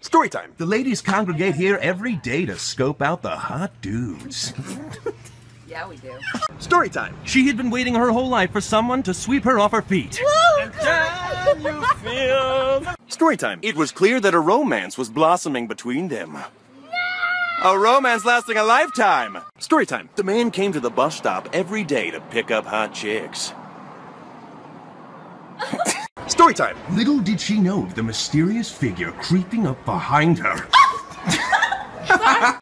Story time. The ladies congregate here every day to scope out the hot dudes. Yeah, we do. Story time. She had been waiting her whole life for someone to sweep her off her feet. And can you feel? Story time. It was clear that a romance was blossoming between them. A romance lasting a lifetime. Story time. The man came to the bus stop every day to pick up hot chicks. Story time. Little did she know the mysterious figure creeping up behind her.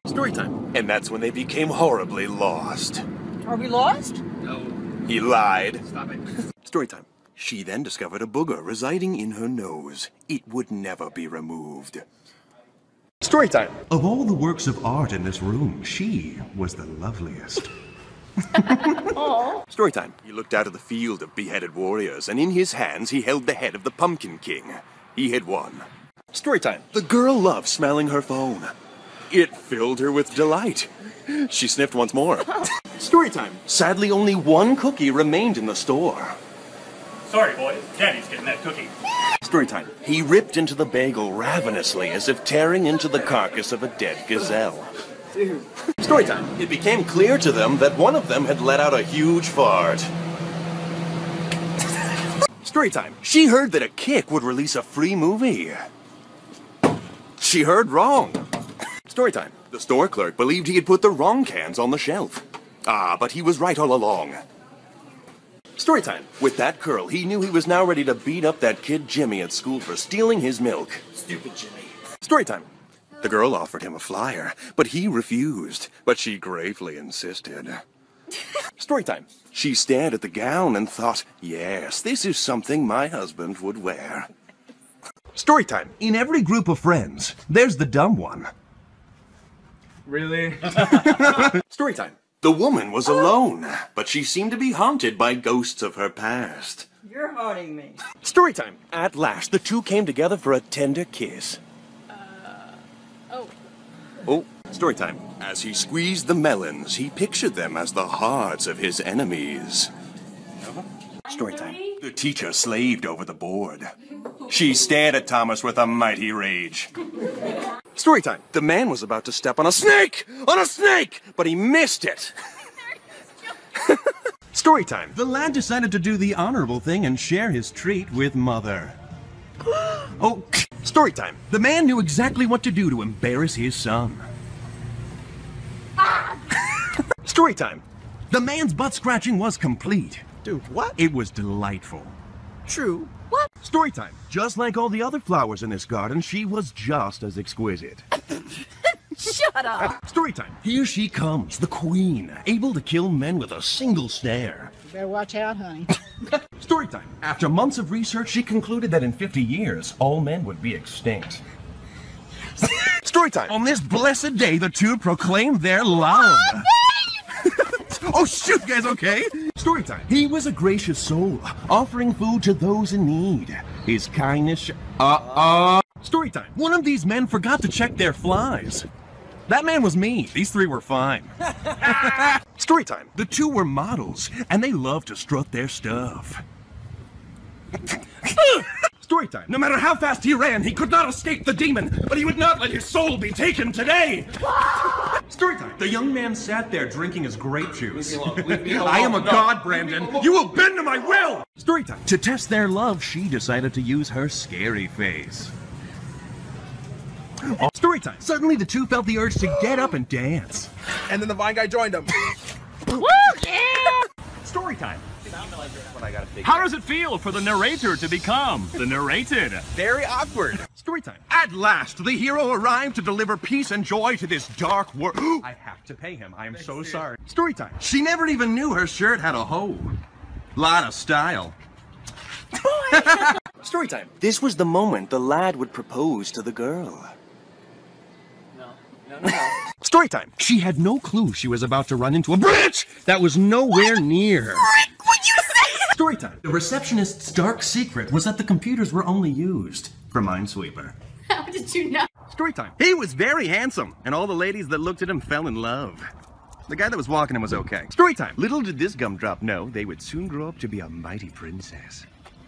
Story time. And that's when they became horribly lost. Are we lost? No. He lied. Stop it. Story time. She then discovered a booger residing in her nose. It would never be removed. Story time. Of all the works of art in this room, she was the loveliest. Story time. He looked out of the field of beheaded warriors, and in his hands he held the head of the Pumpkin King. He had won. Story time. The girl loved smelling her phone. It filled her with delight. She sniffed once more. Story time. Sadly, only one cookie remained in the store. Sorry, boys. Daddy's getting that cookie. Story time. He ripped into the bagel ravenously as if tearing into the carcass of a dead gazelle. Dude. Story time. It became clear to them that one of them had let out a huge fart. Story time. She heard that a Kick would release a free movie. She heard wrong. Story time. The store clerk believed he had put the wrong cans on the shelf. Ah, but he was right all along. Story time. With that curl, he knew he was now ready to beat up that kid Jimmy at school for stealing his milk. Stupid Jimmy. Story time. The girl offered him a flyer, but he refused, but she gravely insisted. Story time. She stared at the gown and thought, yes, this is something my husband would wear. Story time. In every group of friends, there's the dumb one. Really? Story time. The woman was alone, but she seemed to be haunted by ghosts of her past. You're haunting me. Story time. At last, the two came together for a tender kiss. Oh, story time. As he squeezed the melons, he pictured them as the hearts of his enemies. Story time. The teacher slaved over the board. She stared at Thomas with a mighty rage. Story time. The man was about to step on a snake! On a snake! But he missed it. Story time. The lad decided to do the honorable thing and share his treat with Mother. Oh, story time. The man knew exactly what to do to embarrass his son. Story time. The man's butt scratching was complete. Dude, what? It was delightful. True. What? Story time. Just like all the other flowers in this garden, she was just as exquisite. Shut up. Story time. Here she comes, the queen, able to kill men with a single stare. You better watch out, honey. Story time. After months of research, she concluded that in 50 years, all men would be extinct. Story time. On this blessed day, the two proclaimed their love. Oh, shoot, guys, okay? Story time. He was a gracious soul, offering food to those in need. His kindness... Story time. One of these men forgot to check their flies. That man was me. These three were fine. Story time. The two were models, and they loved to strut their stuff. Story time. No matter how fast he ran, he could not escape the demon, but he would not let his soul be taken today. Story time. The young man sat there drinking his grape juice. Leave me alone. I am a god, Brandon. You will bend to my will. Story time. To test their love, she decided to use her scary face. Story time. Suddenly, the two felt the urge to get up and dance. And then the Vine guy joined him. Woo, yeah. Story time. How does it feel for the narrator to become the narrated? Very awkward. Story time. At last, the hero arrived to deliver peace and joy to this dark world. I have to pay him. I am so sorry. Story time. She never even knew her shirt had a hole. Lot of style. Story time. This was the moment the lad would propose to the girl. No. Story time. She had no clue she was about to run into a bridge that was nowhere near her. What'd you say? Story time. The receptionist's dark secret was that the computers were only used for Minesweeper. How did you know? Story time. He was very handsome, and all the ladies that looked at him fell in love. The guy that was walking him was okay. Story time. Little did this gumdrop know they would soon grow up to be a mighty princess.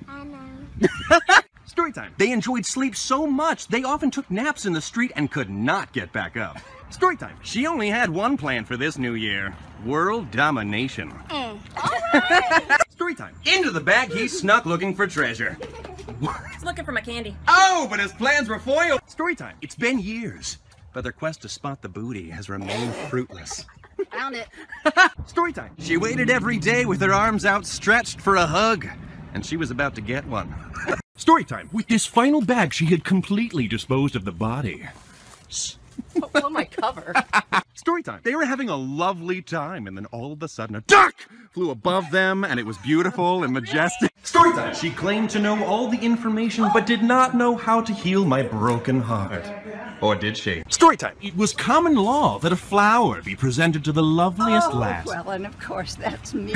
I know. Story time. They enjoyed sleep so much, they often took naps in the street and could not get back up. Story time. She only had one plan for this new year. World domination. Story time. Into the bag he snuck looking for treasure. He's looking for my candy. Oh, but his plans were foiled. Story time. It's been years, but their quest to spot the booty has remained fruitless. Found it. Story time. She waited every day with her arms outstretched for a hug, and she was about to get one. Story time. With this final bag, she had completely disposed of the body. Oh, my cover. Story time. They were having a lovely time, and then all of a sudden a duck flew above them, and it was beautiful and majestic. Story time. She claimed to know all the information, but did not know how to heal my broken heart. Or did she? Story time. It was common law that a flower be presented to the loveliest lass. Well, and of course that's me.